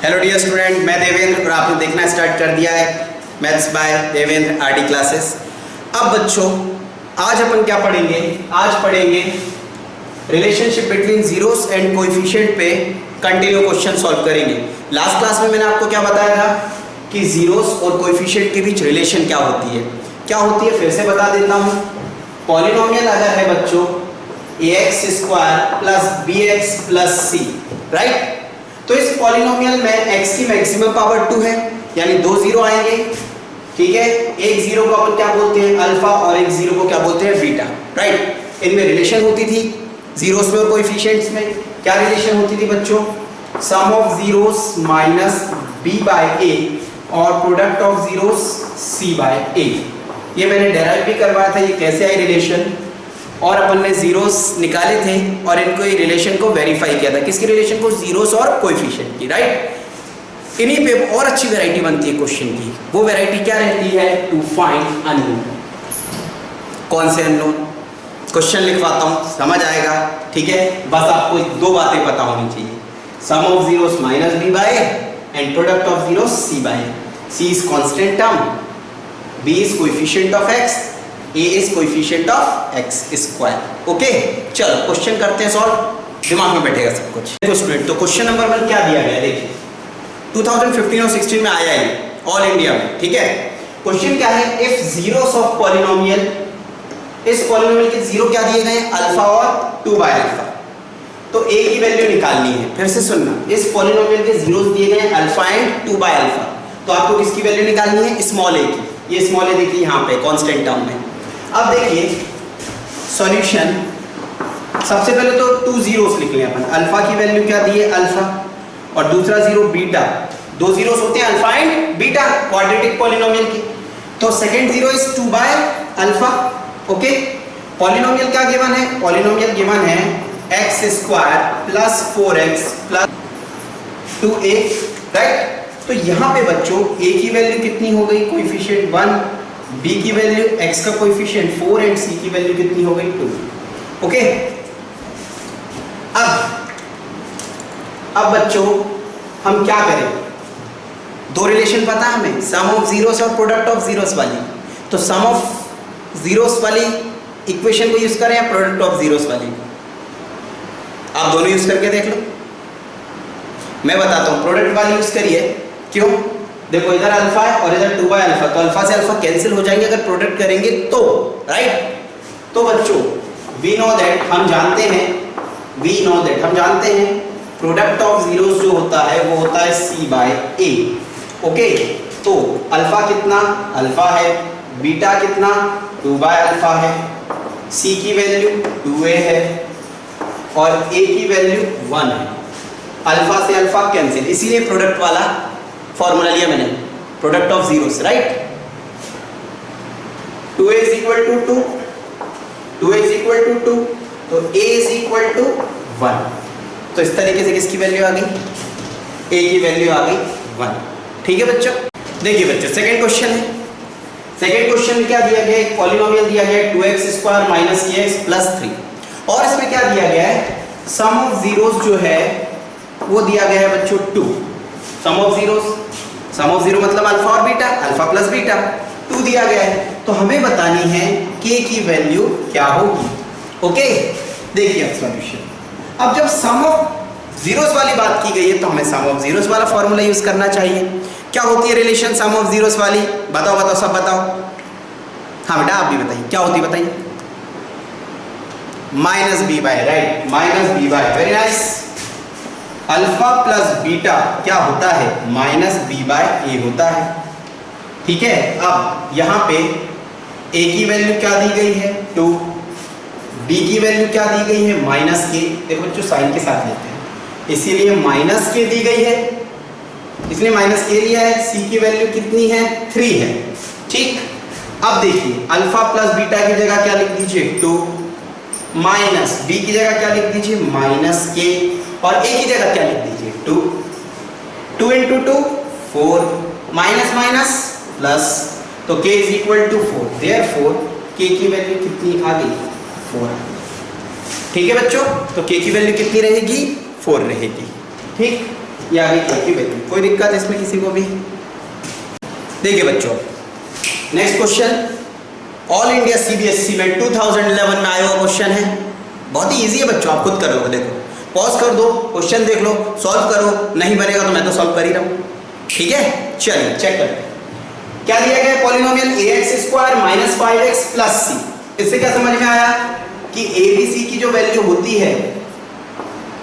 Hello dear student, मैं देवेंद्र और आपने देखना स्टार्ट कर दिया है maths by Devendra RD classes. अब बच्चों, आज अपन क्या पढ़ेंगे? आज पढ़ेंगे relationship between zeros and coefficient पे कंटिन्यू क्वेश्चन सॉल्व करेंगे। लास्ट क्लास में मैंने आपको क्या बताया था कि जीरोस और कोएफिशिएंट के बीच रिलेशन क्या होती है, फिर से बता देता हूँ। पॉलिनोमियल अगर है बच्चों ax² plus bx plus c, right? तो इस पॉलिनोमियल में x की मैक्सिमम पावर 2 है, यानी 2 जीरो आएंगे, ठीक है। एक जीरो को अपन क्या बोलते हैं? अल्फा, और एक जीरो को क्या बोलते हैं? Beta, right? इनमें रिलेशन होती थी जीरोस में और कोएफिशिएंट्स में। क्या रिलेशन होती थी बच्चों? Sum of zeros minus b by a और product of zeros c by a। ये मैंने डेराइव भी करवाया था, ये कैसे आई रिलेशन, और अपन ने जीरोस निकाले थे और इनको ये रिलेशन को वेरीफाई किया था। किसकी रिलेशन को? जीरोस और कोएफिशिएंट की, राइट? इन्हीं पे और अच्छी वैरायटी बनती है क्वेश्चन की। वो वैरायटी क्या रहती है? To find unknown. कौन से अननोन? क्वेश्चन लिखवाता हूँ, समझ आएगा, ठीक है। बस आपको दो बातें पता होनी चाहिए, sum of zeros minus b by and product of zeros c by. c is constant term, b is coefficient of x, a is coefficient of x square. Okay, चलो क्वेश्चन करते हैं सॉल्व, दिमाग में बैठेगा सब कुछ। देखो स्टूडेंट, तो क्वेश्चन नंबर 1 क्या दिया गया है? देखिए 2015 और 16 में आया है ऑल इंडिया में, ठीक है। क्वेश्चन क्या है? इफ जीरोस ऑफ पॉलिनोमियल, इस पॉलिनोमियल के जीरो क्या दिए गए? अल्फा और 2 बाय अल्फा। तो a की वैल्यू निकालनी है। फिर से सुनना, इस पॉलिनोमियल के जीरोस दिए गए अल्फा एंड 2 बाय अल्फा, तो आपको किसकी वैल्यू निकालनी है? स्मॉल a की। ये स्मॉल a देखिए यहाँ पे कांस्टेंट टर्म में। अब देखिए सॉल्यूशन, सबसे पहले तो 2 जीरोस लिख लें अपन। अल्फा की वैल्यू क्या दी है? अल्फा, और दूसरा जीरो बीटा। 2 जीरोस होते हैं alpha and beta quadratic polynomial के। तो second zero is 2 by alpha. Okay, polynomial क्या गिवन है? पॉलिनोमियल गिवन है x² plus 4x plus 2a, right? तो यहाँ पे बच्चों a की वैल्यू कितनी हो गई? कोएफिशिएंट 1, b की वैल्यू x का कोएफिशिएंट 4 एंड c की वैल्यू कितनी हो गई? 2। ओके, अब बच्चों हम क्या करें? दो रिलेशन पता है हमें, सम ऑफ जीरोस और प्रोडक्ट ऑफ जीरोस वाली। तो सम ऑफ जीरोस वाली इक्वेशन को यूज करें या प्रोडक्ट ऑफ जीरोस वाली? आप दोनों यूज करके देख लो। मैं बताता हूं, प्रोडक्ट वाली यूज करिए। क्यों? देखो इधर अल्फा है और इधर 2 बाय अल्फा, तो अल्फा से अल्फा कैंसिल हो जाएंगे अगर प्रोडक्ट करेंगे तो, राइट? तो बच्चों वी नो दैट, हम जानते हैं प्रोडक्ट ऑफ जीरोस जो होता है वो होता है c बाय a। ओके, तो अल्फा कितना? अल्फा है। बीटा कितना? 2 बाय अल्फा है। c की वैल्यू 2a है और a की वैल्यू 1 है। अल्फा से अल्फा कैंसिल, इसीलिए प्रोडक्ट वाला फॉर्मूला लिया मैंने, product of zeros, right? 2a is equal to 2, 2a is equal to 2, तो a इज इक्वल टू 1। तो इस तरीके से किसकी वैल्यू आ गई? a की वैल्यू आ गई 1। ठीक है बच्चों, देखिए बच्चों सेकंड क्वेश्चन है। सेकंड क्वेश्चन में क्या दिया गया है? पॉलिनोमियल दिया गया है 2x² माइनस kx प्लस 3, और इसमें क्या दिया गया है? सम ऑफ जीरोस जो है वो दिया गया है बच्चों 2। सम ऑफ जीरो मतलब अल्फा और बीटा, अल्फा प्लस बीटा, 2 दिया गया है। तो हमें बतानी है k की वैल्यू क्या होगी। ओके, देखिए अब सॉल्यूशन। अब जब सम ऑफ जीरोस वाली बात की गई है तो हमें सम ऑफ जीरोस वाला फॉर्मूला यूज करना चाहिए। क्या होती है रिलेशन सम ऑफ जीरोस वाली? बताओ सब बताओ। हाँ बेटा आप भी बताइए, क्या होती है बताइए? Minus b by, right? Minus b by, very nice. Alpha plus beta क्या होता है? माइनस b बाय a होता है, ठीक है। अब यहाँ पे a की वैल्यू क्या दी गई है? 2, b की वैल्यू क्या दी गई है? Minus k। देखो बच्चों साइन के साथ लेते हैं, इसीलिए माइनस k दी गई है, इसलिए माइनस k लिया है। c की वैल्यू कितनी है? 3 है, ठीक। अब देखिए अल्फा प्लस बीटा की जगह क्या लिख दीजिए? 2, माइनस b की जगह क्या लिख दीजिए? माइनस k, और a की जगह क्या लिख दीजिए? 2। 2 इंटू 2 4, माइनस माइनस प्लस, तो k is equal to 4। Therefore k की वैल्यू कितनी आ गई? 4। ठीक है बच्चों, तो k की वैल्यू कितनी रहेगी? 4 रहेगी, ठीक। ये आ गई ए की वैल्यू। कोई दिक्कत इसमें किसी को भी? देखिए बच्चों, next question all India CBSE में 2011 में आया हुआ क्वेश्चन है। बहुत ही इजी है बच्चों, आप खुद करोगे। देखो, पॉज कर दो, क्वेश्चन देख लो, सॉल्व करो। नहीं बनेगा तो मैं तो सॉल्व कर ही रहा हूँ, ठीक है? चलिए चेक करते हैं क्या दिया गया है। Polynomial ax² minus 5x plus c। इससे क्या समझ में आया कि a b c की जो वैल्यू होती है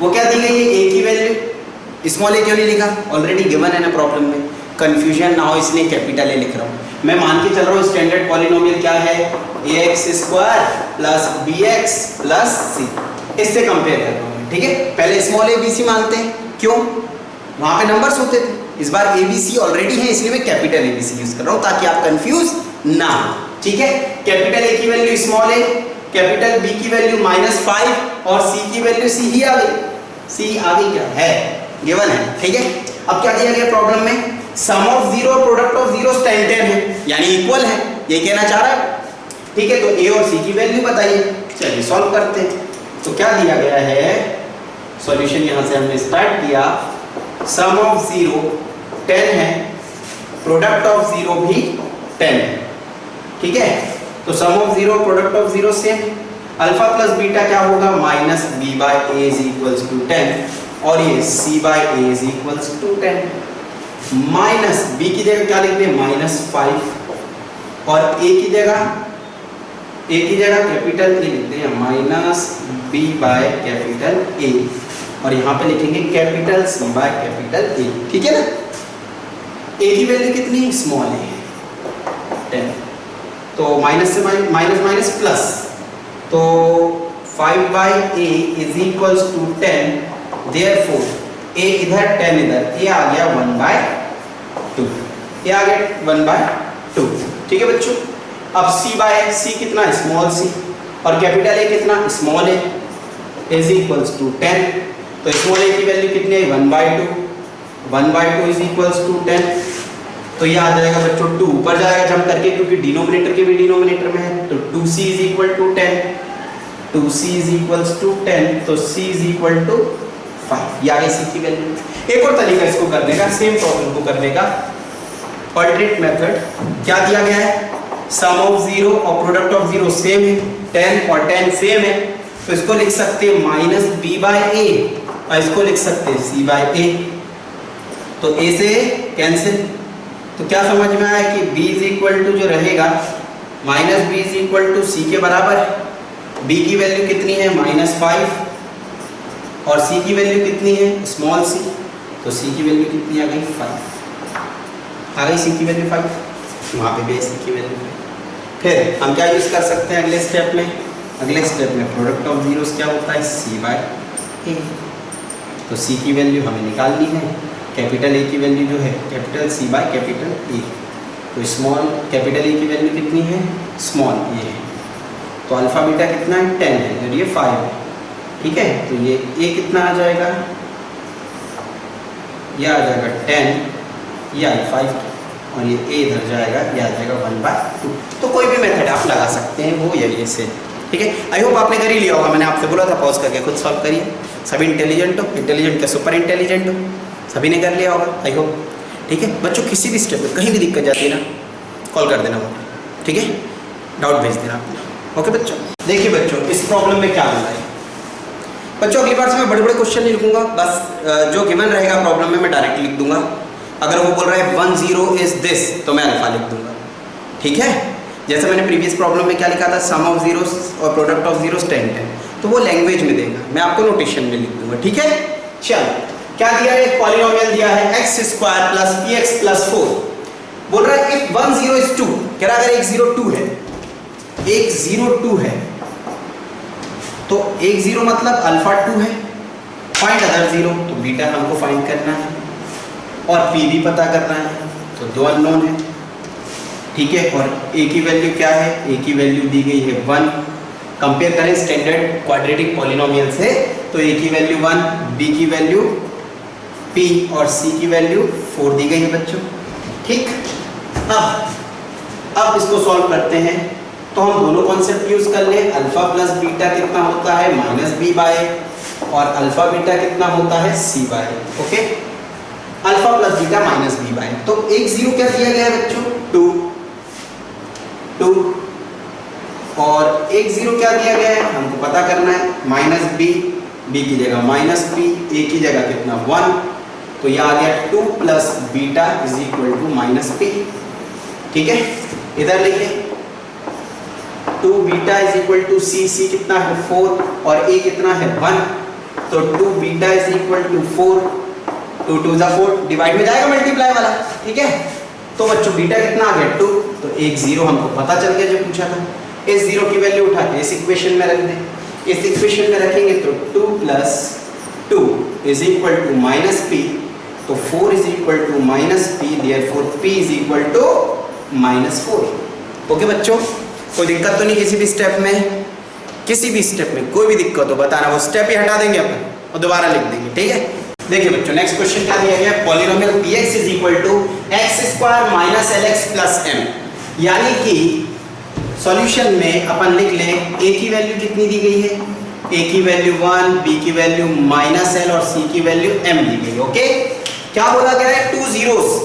वो क्या दी गई है? a की वैल्यू। स्मॉल a क्यों नहीं लिखा? ऑलरेडी गिवन है ना प्रॉब्लम में। कंफ्यूजन ना हो इसलिए कैपिटल ए लिख रहा हूँ। मैं मान के चल रहा हूँ स्टैंडर्ड पॉलिनोमियल क्या है? ax² plus bx plus c। इससे कंपेयर कर रहा हूँ, ठीक है? पहले स्मॉल a b c मानते हैं, क्यों? वहां पे नंबर्स होते थे। इस बार a b c ऑलरेडी है इसलिए मैं capital a b c use कर रहा हूँ ताकि आप कंफ्यूज ना हो, ठीक है? कैपिटल a की value small a, capital b की वैल्यू -5 और c की वैल्यू c ही आ गई। c आ गई क्या है? गिवन है, ठीक है? अब क्या दिया गया प्रॉब्लम में? सम ऑफ जीरो और प्रोडक्ट ऑफ जीरो 10 है, यानी इक्वल है, ये कहना चाह रहा है, ठीक है? तो a और c की वैल्यू बताइए। चलिए सॉल्व करते हैं। तो क्या दिया गया है? सॉल्यूशन यहां से हमने स्टार्ट किया। सम ऑफ जीरो 10 है, प्रोडक्ट ऑफ जीरो भी 10 है, ठीक है? तो sum of zero product of zero same. Alpha plus beta क्या होगा? Minus b by a is equals to 10 और ये c by a is equals to 10। Minus b की जगह क्या लिखते हैं? -5 और a की जगह कैपिटल ए लिखते हैं minus b by capital a और यहाँ पे लिखेंगे capital c by capital a, ठीक है ना? a की वैल्यू कितनी? स्मॉल है 10, तो माइनस से माइनस प्लस, तो 5 by a is equals to 10। Therefore a इधर 10 इधर, a आ गया 1/2, ये आ गया 1/2, ठीक है बच्चों? अब c बाय c कितना? स्मॉल c और कैपिटल a कितना? Small a is equals to 10। तो स्मॉल a की वैल्यू कितनी है? 1/2 इज इक्वल्स टू 10। तो ये आ जाएगा बच्चों 2 ऊपर जाएगा जंप करके क्योंकि डिनोमिनेटर के भी डिनोमिनेटर में है। तो 2c is equal to 10, 2c is equals to 10, तो c इज इक्वल टू 5। ये आ गई c की वैल्यू। एक और तरीका इसको करने का, सेम प्रॉब्लम को करने का, अल्टरनेट मेथड। क्या दिया गया है? सम ऑफ जीरो और प्रोडक्ट ऑफ जीरो सेम है, 10 और 10 सेम है, तो इसको लिख सकते हैं माइनस b बाय a और इसको लिख सकते हैं c बाय a। तो a से कैंसिल, तो क्या समझ में आया कि b इज इक्वल टू जो रहेगा minus b is equal to c के बराबर है। b की वैल्यू कितनी है? -5 और c की वैल्यू कितनी है? स्मॉल c, तो c की वैल्यू कितनी आ गई? 5 आ गई। c की वैल्यू 5, वहाँ पे भी c की वैल्यू 5। फिर हम क्या यूज कर सकते हैं अगले स्टेप में? अगले स्टेप में प्रोडक्ट ऑफ जीरोस क्या होता है? c by a। तो c की वैल्यू हमें निकालनी है। कैपिटल a की वैल्यू जो है capital c by capital a, तो स्मॉल कैपिटल a की वैल्यू कितनी है? स्मॉल ये है। तो अल्फा बीटा कितना है? 10 है और ये 5 है, ठीक है? तो ये a कितना आ जाएगा? ये आ जाएगा 10, ये आई 5 और ये a इधर जाएगा, ये आ जाएगा 1/2। तो कोई भी मेथड आप लगा सकते हैं, वो यही से, ठीक है? आई होप आपने कर ही लिया होगा। मैंने आपसे बोला था पॉज करके खुद सॉल्व करिए। सभी इंटेलिजेंट हो, इंटेलिजेंट क्या सुपर इंटेलिजेंट हो, सभी ने कर लिया होगा आई होप, ठीक है? बच्चों किसी भी स्टेप में कहीं भी दिक्कत जाती है ना, कॉल कर देना मुझे, ठीक है? डाउट भेज देना अपना, ओके बच्चों? देखिए बच्चों, इस प्रॉब्लम में क्या मिला है बच्चों? अगली बार से मैं बड़े बड़े क्वेश्चन नहीं लिखूंगा, बस जो गिवन रहेगा प्रॉब्लम में मैं डायरेक्ट लिख दूंगा। अगर वो बोल रहा है 1 0 इज दिस, तो मैं अल्फा लिख दूंगा, ठीक है? जैसे मैंने प्रीवियस प्रॉब्लम में क्या लिखा था? सम ऑफ जीरोस और प्रोडक्ट ऑफ जीरोस 10 है, तो वो लैंग्वेज में देगा, मैं आपको नोटेशन में लिख दूंगा, ठीक है? चलो, क्या दिया है? एक पॉलिनोमियल दिया है x² प्लस px प्लस 4। बोल रहा है इफ 1 0 इज 2, कह रहा है अगर 1 0 2 है, 1 0 2 है, तो 1 0 मतलब अल्फा 2 है। फाइंड अदर 0, तो बीटा हमको फाइंड करना है और p भी पता करना है, तो दो अननोन है, ठीक है? और a की वैल्यू क्या है? a की वैल्यू दी गई है 1। कंपेयर करें स्टैंडर्ड क्वाड्रेटिक पॉलिनोमियल से, तो a की वैल्यू 1, b की वैल्यू p और c की वैल्यू 4 दी गई है बच्चों, ठीक? अब इसको सॉल्व करते हैं, तो हम दोनों कॉन्सेप्ट यूज कर ले। अल्फा प्लस बीटा कितना होता है? -b बाय, और अल्फा बीटा कितना होता है? c by, okay? Plus beta minus B by, तो एक जीरो क्या दिया गया है बच्चों, 2 और एक जीरो क्या दिया गया है हमको पता करना है, माइनस बी, बी की जगह माइनस बी, ए की जगह कितना 1, तो ये आ गया 2 plus beta is equal to minus B. ठीक है, इधर लिखिए 2 beta is equal to C, C कितना है 4 और ए कितना है 1, तो 2 बीटा इज इक्वल टू 4, 2 2 जा 4, डिवाइड में जाएगा मल्टीप्लाई वाला। ठीक है, तो बच्चों बीटा कितना आ गया 2, तो एक जीरो हमको पता चल गया जो पूछा था। इस जीरो की वैल्यू उठा के इस इक्वेशन में रख दें, इस इक्वेशन में रखेंगे तो 2 plus 2 is equal to minus P, तो 4 is equal to minus P, therefore p is equal to -4। Okay बच्चों, कोई दिक्कत तो नहीं किसी भी स्टेप में, किसी भी स्टेप में कोई भी दिक्कत हो बताना, वो स्टेप ही हटा देंगे अपन और दोबारा लिख देंगे। ठीक है, देखिए बच्चों नेक्स्ट क्वेश्चन क्या दिया गया है, polynomial px is equal to x² minus lx plus m, यानी कि सॉल्यूशन में अपन लिख लें a की वैल्यू कितनी दी गई है, a की वैल्यू 1, b की वैल्यू -l और c की वैल्यू m दी गई। ओके, क्या बोला गया है, 2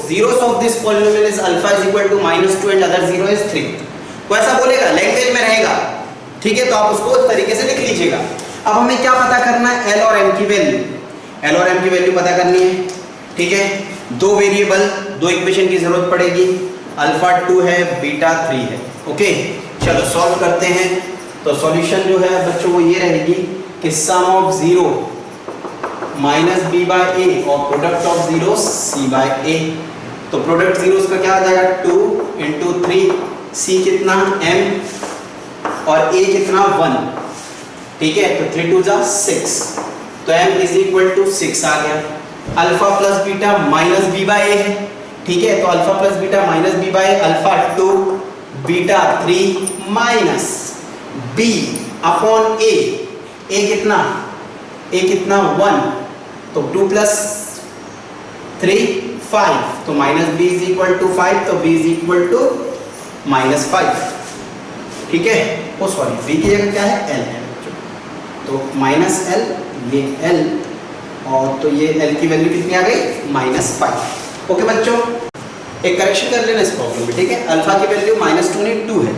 zeros of this polynomial is alpha is equal to -2 and other zero is 3। वो ऐसा बोलेगा, लैंग्वेज में रहेगा। ठीक है, तो आप उसको उस तरीके से लिख लीजिएगा। अब हमें क्या पता करना है, l और m की वैल्यू, l और m की वैल्यू पता करनी है। ठीक है, दो वेरिएबल, दो इक्वेशन की जरूरत पड़ेगी, अल्फा 2 है, बीटा 3 है। ओके, चलो सॉल्व करते हैं। तो सॉल्यूशन जो है बच्चों वो ये रहेगी कि sum of 0 minus B by A और product of zero C by A, तो प्रोडक्ट जीरोस का क्या आ जाएगा 2 इंटू 3, सी कितना m और a कितना 1। ठीक है, तो 3 2 जा 6, तो m इज इक्वल टू 6 आ गया। Alpha plus beta minus B by A है। ठीक है, तो alpha plus beta minus B by alpha 2 beta 3 minus B upon A, A कितना 1, तो 2 प्लस 3 5, तो minus B is equal to 5, तो बी इज इक्वल टू -5। ठीक है, ओ सॉरी बी की जगह क्या है l है, तो -l, ये l और तो ये l की वैल्यू कितनी आ गई -5। ओके बच्चों, एक करेक्शन कर लेना इस प्रॉब्लम में। ठीक है, अल्फा की वैल्यू -2 नहीं 2 है,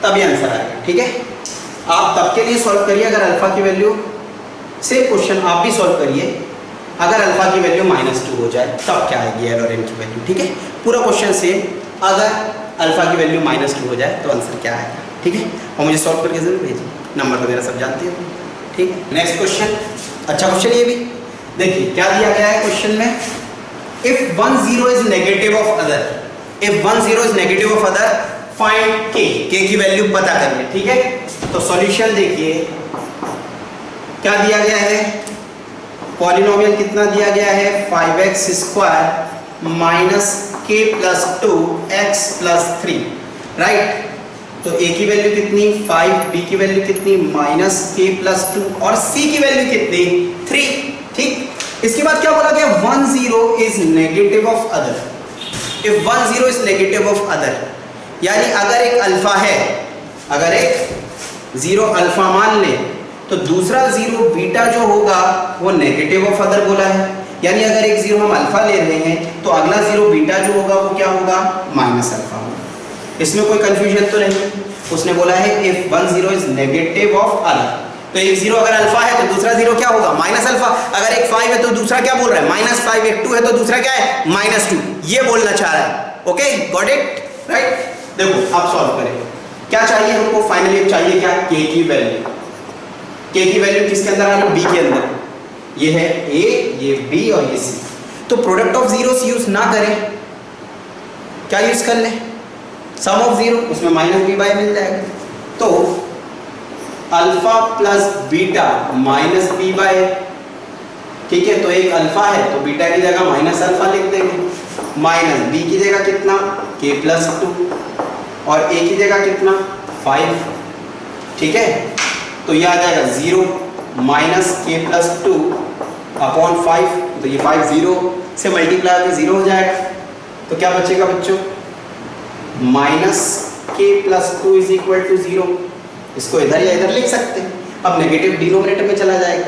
तभी आंसर आएगा। ठीक है, आप तब के लिए सॉल्व करिए अगर अल्फा की वैल्यू, सेम क्वेश्चन आप भी सॉल्व करिए अगर अल्फा की वैल्यू -2 हो जाए तब क्या आएगी l और m की वैल्यू। ठीक है, पूरा क्वेश्चन सेम, अगर अल्फा की वैल्यू -2 हो जाए तो आंसर क्या आएगा। ठीक है, और मुझे सॉल्व करके जरूर भेजिए, नंबर वगैरह सब जानते हैं। ठीक है, नेक्स्ट क्वेश्चन, अच्छा क्वेश्चन ये भी देखिए क्या दिया गया है क्वेश्चन में, if 1 0 is negative of other, if 1 0 is negative of other find k, k की वैल्यू पता करिए। ठीक है, तो सॉल्यूशन देखिए क्या दिया गया है, पॉलिनोमियल कितना दिया गया है 5x² minus k plus 2 x plus 3, right. तो a की वैल्यू कितनी 5, b की वैल्यू कितनी -k प्लस 2 और c की वैल्यू कितनी 3। ठीक, इसके बाद क्या बोला गया 1 0 is negative of other, if 1 0 is negative of other, यानी अगर एक अल्फा है, अगर एक 0 अल्फा मान ले तो दूसरा 0 बीटा जो होगा वो नेगेटिव ऑफ अदर बोला है, यानी अगर एक 0 हम अल्फा ले रहे हैं तो अगला 0 बीटा जो होगा वो क्या होगा -अल्फा होगा। इसमें कोई कंफ्यूजन तो नहीं, उसने बोला है if 1 0 is negative of other, तो एक 0 अगर अल्फा है तो दूसरा 0 क्या होगा -अल्फा, अगर एक 5 है तो दूसरा क्या बोल रहा है -5, एक 2 है तो दूसरा क्या है -2, ये बोलना चाह रहा है। Okay, got it, right. देखो आप सॉल्व करें, क्या चाहिए हमको, फाइनली चाहिए क्या k की वैल्यू, k की वैल्यू किसके अंदर आ रही है b के अंदर, ये है a, ये b और ये c। तो प्रोडक्ट ऑफ जीरोस यूज ना करें, क्या यूज कर लें सम ऑफ 0, उसमें -b बाय मिल जाएगा। तो alpha plus beta -b by, ठीक है, तो एक अल्फा है तो बीटा की जगह -अल्फा लिख देंगे, माइनस b की जगह कितना k प्लस 2 और a की जगह कितना 5। ठीक है, तो ये आ जाएगा 0 -k प्लस 2 अपॉन 5, तो ये 5 0 से मल्टीप्लाई होकर 0 हो जाएगा, तो क्या बचेगा बच्चों -k plus 2 is equal to 0। इसको इधर या इधर लिख सकते हैं, अब नेगेटिव डिनोमिनेटर में चला जाएगा,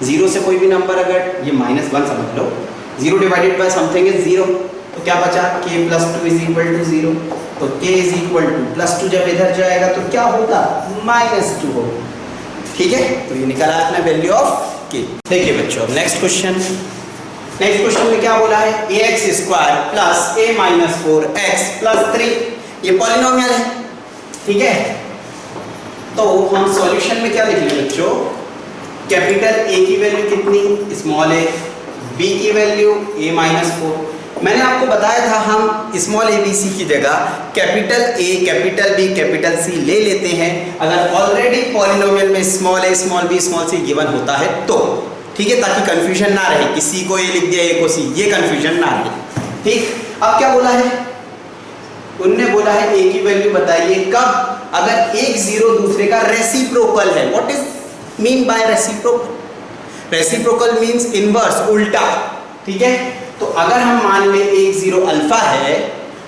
0 से कोई भी नंबर अगर ये -1 समझ लो, 0 डिवाइडेड बाय समथिंग इज 0, तो क्या बचा k plus 2 is equal to 0, तो k is equal to plus 2 जब इधर जाएगा तो क्या होगा -2 होगा। ठीक है, तो ये निकला अपना वैल्यू ऑफ k। देखिए बच्चों नेक्स्ट क्वेश्चन में क्या बोला है, ax square plus a minus 4x plus 3, ये पॉलिनोमियल है। ठीक है, तो हम सॉल्यूशन में क्या लिख लें बच्चों, कैपिटल A की वैल्यू कितनी, स्मॉल a, B की वैल्यू a माइनस 4। मैंने आपको बताया था हम स्मॉल a b c की जगह capital A capital B capital C ले लेते हैं अगर ऑलरेडी पॉलिनोमियल में small a small b small c given होता है तो। ठीक है, ताकि कंफ्यूजन ना रहे कि C को A लिख दिया A को C, ये कंफ्यूजन ना रहे। ठीक, अब क्या बोला है, उनने बोला है A की वैल्यू बताइए कब, अगर एक जीरो दूसरे का रेसिप्रोकल है। What is mean by reciprocal, reciprocal means inverse, उल्टा। ठीक है, तो अगर हम मान ले एक जीरो अल्फा है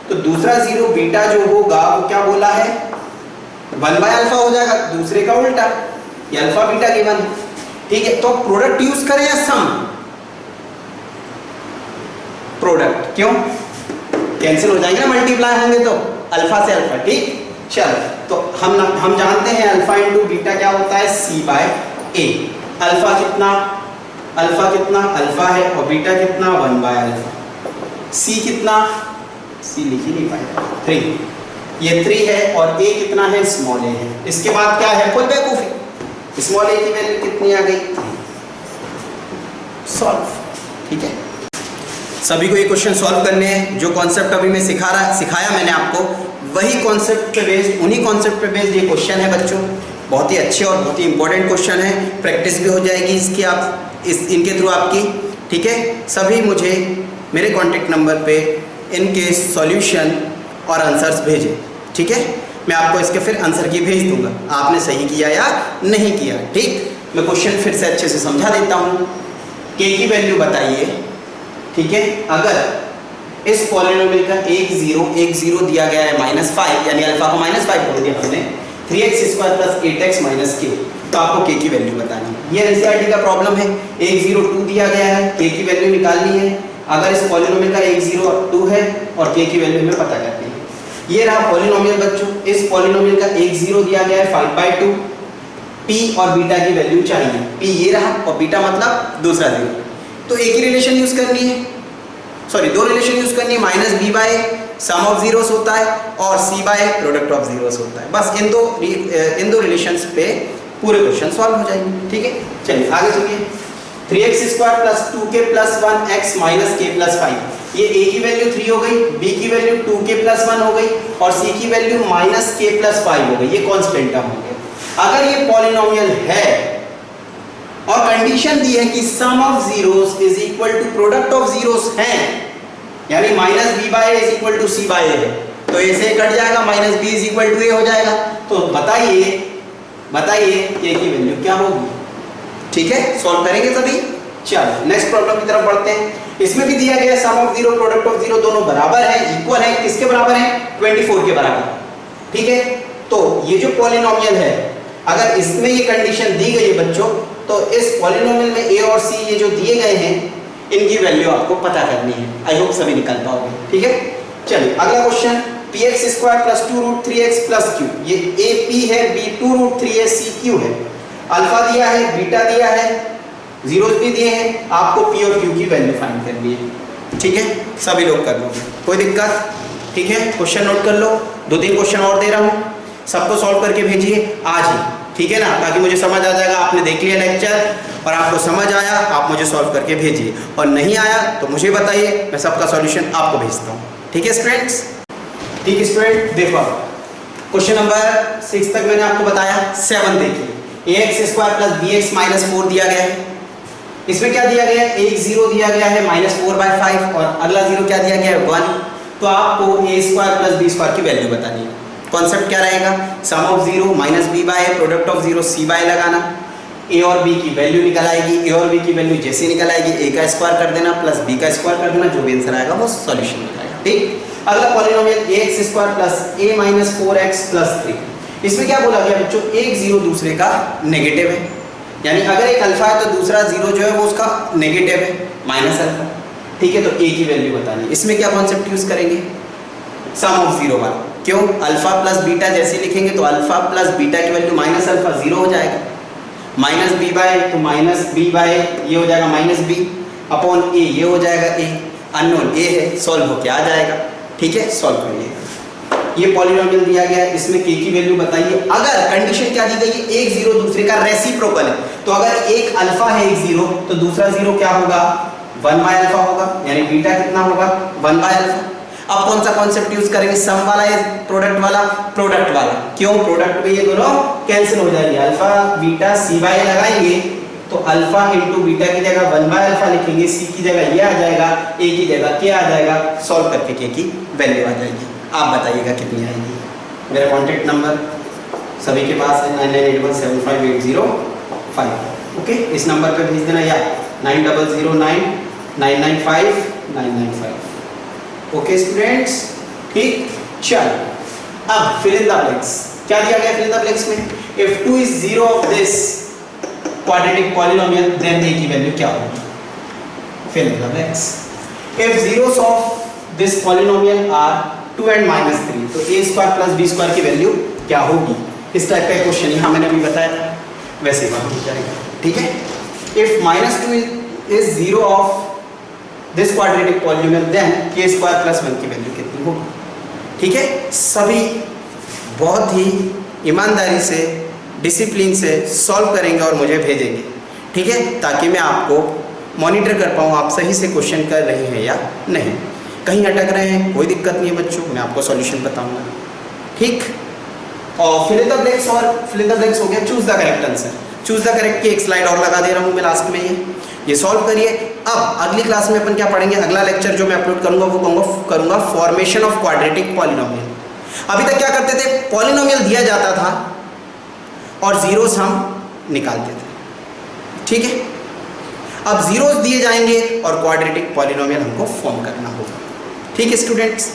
तो दूसरा जीरो बीटा जो होगा वो क्या बोला है 1 बाय अल्फा हो जाएगा, दूसरे का उल्टा, ये अल्फा बीटा गिवन है। ठीक है, तो प्रोडक्ट यूज करें या सम, प्रोडक्ट, क्यों, कैंसिल हो जाएंगे ना, मल्टीप्लाई होंगे तो अल्फा से अल्फा। ठीक, चलो तो हम जानते हैं अल्फा इंटू बीटा क्या होता है c बाय a। अल्फा कितना अल्फा है और बीटा कितना 1 बाय अल्फा। c कितना, c लिख ही नहीं पाएगा 3, ये 3 है और a कितना है स्मॉल a है। इसके बाद क्या है फुल बेवकूफी, स्मॉल a की वैल्यू कितनी आ गई, सॉल्व। ठीक है, सभी को ये क्वेश्चन सॉल्व करने हैं। जो कॉन्सेप्ट अभी मैं सिखाया मैंने आपको, वही कॉन्सेप्ट पे बेस्ड, उन्हीं कॉन्सेप्ट पे बेस्ड ये क्वेश्चन है बच्चों। बहुत ही अच्छे और बहुत ही इंपॉर्टेंट क्वेश्चन है, प्रैक्टिस भी हो जाएगी इसकी इनके थ्रू आपकी। ठीक है, सभी मुझे मेरे कॉन्टेक्ट नंबर पे इनके सॉल्यूशन और आंसर्स भेजें। ठीक है, मैं आपको इसके फिर आंसर की भेज दूंगा, आपने सही किया या नहीं किया। ठीक, मैं क्वेश्चन फिर से अच्छे से समझा देता हूँ। k की वैल्यू बताइए। ठीक है, अगर इस पॉलिनोमियल का एक जीरो दिया गया है -5, यानी अल्फा को -5 बोल दिया हमने, 3x square plus 8x minus k, तो आपको k की वैल्यू बतानी है। ये एनसीईआरटी का प्रॉब्लम है, 1 0 2 दिया गया है, k की वैल्यू निकालनी है। अगर इस पॉलिनोमियल का 1 0 2 है और k की वैल्यू हमें पता करनी है। ये रहा पॉलिनोमियल बच्चों, इस पॉलिनोमियल का 1 0 दिया गया है 5/2, p और बीटा की वैल्यू चाहिए, p ये रहा और बीटा मतलब दूसरा जीरो, तो एक ही रिलेशन यूज करनी है, सॉरी दो रिलेशन यूज करनी है, -b by sum of zeros होता है और c by product of zeros होता है। बस इन दो रिलेशंस पे पूरे क्वेश्चन सॉल्व हो जाएंगे। ठीक है, चलिए आगे चलिए। 3x square plus 2k plus 1x minus k plus 5, ये a की वैल्यू 3 हो गई, b की वैल्यू 2k प्लस 1 हो गई और c की वैल्यू -k प्लस 5 हो गई। ये कांस्टेंट टर्म हो गया। अगर ये पॉलिनोमियल है और कंडीशन दी है कि sum of zeros is equal to product of zeros है, यानी -b by a is equal to c by a है, तो a से कट जाएगा, -b is equal to a हो जाएगा। तो बताइए k की वैल्यू क्या होगी। ठीक है, सॉल्व करेंगे सभी। चलो नेक्स्ट प्रॉब्लम की तरफ बढ़ते हैं। इसमें भी दिया गया sum of zero product of zero दोनों बराबर है, इक्वल है, किसके बराबर है 24 के बराबर। ठीक है, तो ये जो पॉलिनोमियल है अगर इसमें ये कंडीशन दी गई है बच्चों, तो इस पॉलिनोमियल में a और c ये जो दिए गए हैं इनकी वैल्यू आपको पता करनी है। आई होप सभी निकल पाओगे। ठीक है, चलिए अगला question, px square plus 2√3x plus q, ये a p है, b 2√3a c q है, अल्फा दिया है, बीटा दिया है, जीरोस भी दिए हैं, आपको p और q की वैल्यू फाइंड करनी है। ठीक है, सभी लोग कर लो, कोई दिक्कत। ठीक है, क्वेश्चन नोट कर लो, 2-3 क्वेश्चन और दे रहा हूँ, सबको सॉल्व करके भेजिए आज ही। ठीक है ना, ताकि मुझे समझ आ जाएगा आपने देख लिया लेक्चर और आपको समझ आया, आप मुझे सॉल्व करके भेजिए, और नहीं आया तो मुझे बताइए, मैं सबका सॉल्यूशन आपको भेजता हूँ। ठीक है स्टूडेंट्स, ठीक है स्टूडेंट, देखो क्वेश्चन नंबर 6 तक मैंने आपको बताया। 7 देखिए, ax square plus bx minus 4 दिया गया है। इसमें क्या दिया गया है, एक जीरो दिया गया है -4/5 और अगला जीरो क्या दिया गया है 1। तो आपको a square plus b square की वैल्यू बतानी है। कॉन्सेप्ट क्या रहेगा, sum of zero -b by product of zero c by लगाना, a और b की वैल्यू निकल आएगी, a और b की वैल्यू जैसे निकल आएगी a का स्क्वायर कर देना प्लस b का स्क्वायर कर देना, जो भी आंसर आएगा वो सॉल्यूशन निकलेगा। ठीक, अगला polynomial ax square plus a minus 4x plus 3। इसमें क्या बोला गया बच्चों, एक जीरो दूसरे का नेगेटिव है, यानी अगर एक अल्फा है तो दूसरा जीरो जो है वो उसका नेगेटिव है, माइनस अल्फा। ठीक है, तो ए की वैल्यू बतानी। इसमें क्या कॉन्सेप्ट यूज करेंगे, सम ऑफ जीरो वाला। क्यों, अल्फा प्लस बीटा जैसे लिखेंगे तो अल्फा प्लस बीटा की वैल्यू माइनस अल्फा जीरो हो जाएगा, माइनस बी बाय तो माइनस बी बाय ये हो जाएगा माइनस बी अपॉन ए, ये हो जाएगा ए, अननोन ए है, सॉल्व होके आ जाएगा। ठीक है, सॉल्व करिएगा। ये पॉलिनोमियल दिया गया है, इसमें के की वैल्यू बताइए। अगर कंडीशन क्या दी गई है, एक जीरो दूसरे का रेसिप्रोकल है, तो अगर एक अल्फा है एक जीरो तो दूसरा जीरो क्या होगा, 1 बाय अल्फा होगा, यानी बीटा कितना होगा 1 बाय अल्फा। अब कौन सा कॉन्सेप्ट यूज करेंगे, सम वाला या प्रोडक्ट वाला, प्रोडक्ट वाला। क्यों, प्रोडक्ट में ये दोनों कैंसिल हो जाएंगे, अल्फा बीटा सी बाय लगाएंगे तो अल्फा इंटू बीटा की जगह 1 बाय अल्फा लिखेंगे, सी की जगह ये आ जाएगा, ए की जगह क्या आ जाएगा, सॉल्व करके के की वैल्यू आ जाएगी। आप बताइएगा कितनी आएगी। मेरा कॉन्टेक्ट नंबर सभी के पास है 9981758005। ओके, इस नंबर पे भेज देना या 9009995995। ओके स्टूडेंट्स, ठीक। चल अब फिल इन द ब्लैंक्स। क्या दिया गया फिल इन द ब्लैंक्स में, if 2 is 0 of this quadratic polynomial then A की वैल्यू क्या होगी, fill in the blanks. If zeros of this polynomial are 2 and -3 तो a square plus b square की value क्या होगी। इस टाइप का क्वेश्चन यहाँ मैंने अभी बताया था, वैसे ही बात हो जाएगा। ठीक है, if -2 is 0 of this quadratic polynomial then k square plus 1 की वैल्यू कितनी होगी। ठीक है, सभी बहुत ही ईमानदारी से डिसिप्लिन से सॉल्व करेंगे और मुझे भेजेंगे। ठीक है, ताकि मैं आपको मॉनिटर कर पाऊँ आप सही से क्वेश्चन कर रहे हैं या नहीं। कहीं अटक रहे हैं कोई दिक्कत नहीं है बच्चों, मैं आपको सॉल्यूशन बताऊंगा। ठीक, और फिल इन द ब्लैंक्स, और फिल इन द ब्लैंक्स हो गया। Choose the correct answer, choose the correct की एक स्लाइड और लगा दे रहा हूँ मैं लास्ट में, ये सॉल्व करिए। अब अगली क्लास में अपन क्या पढ़ेंगे, अगला लेक्चर जो मैं अपलोड करूंगा वो करूंगा फॉर्मेशन ऑफ क्वाड्रेटिक पॉलिनोमियल। अभी तक क्या करते थे, पॉलिनोमियल दिया जाता था और जीरोस हम निकालते थे। ठीक है, अब जीरोस दिए जाएंगे और क्वाड्रेटिक पॉलिनोमियल हमको फॉर्म करना होगा। ठीक है स्टूडेंट्स।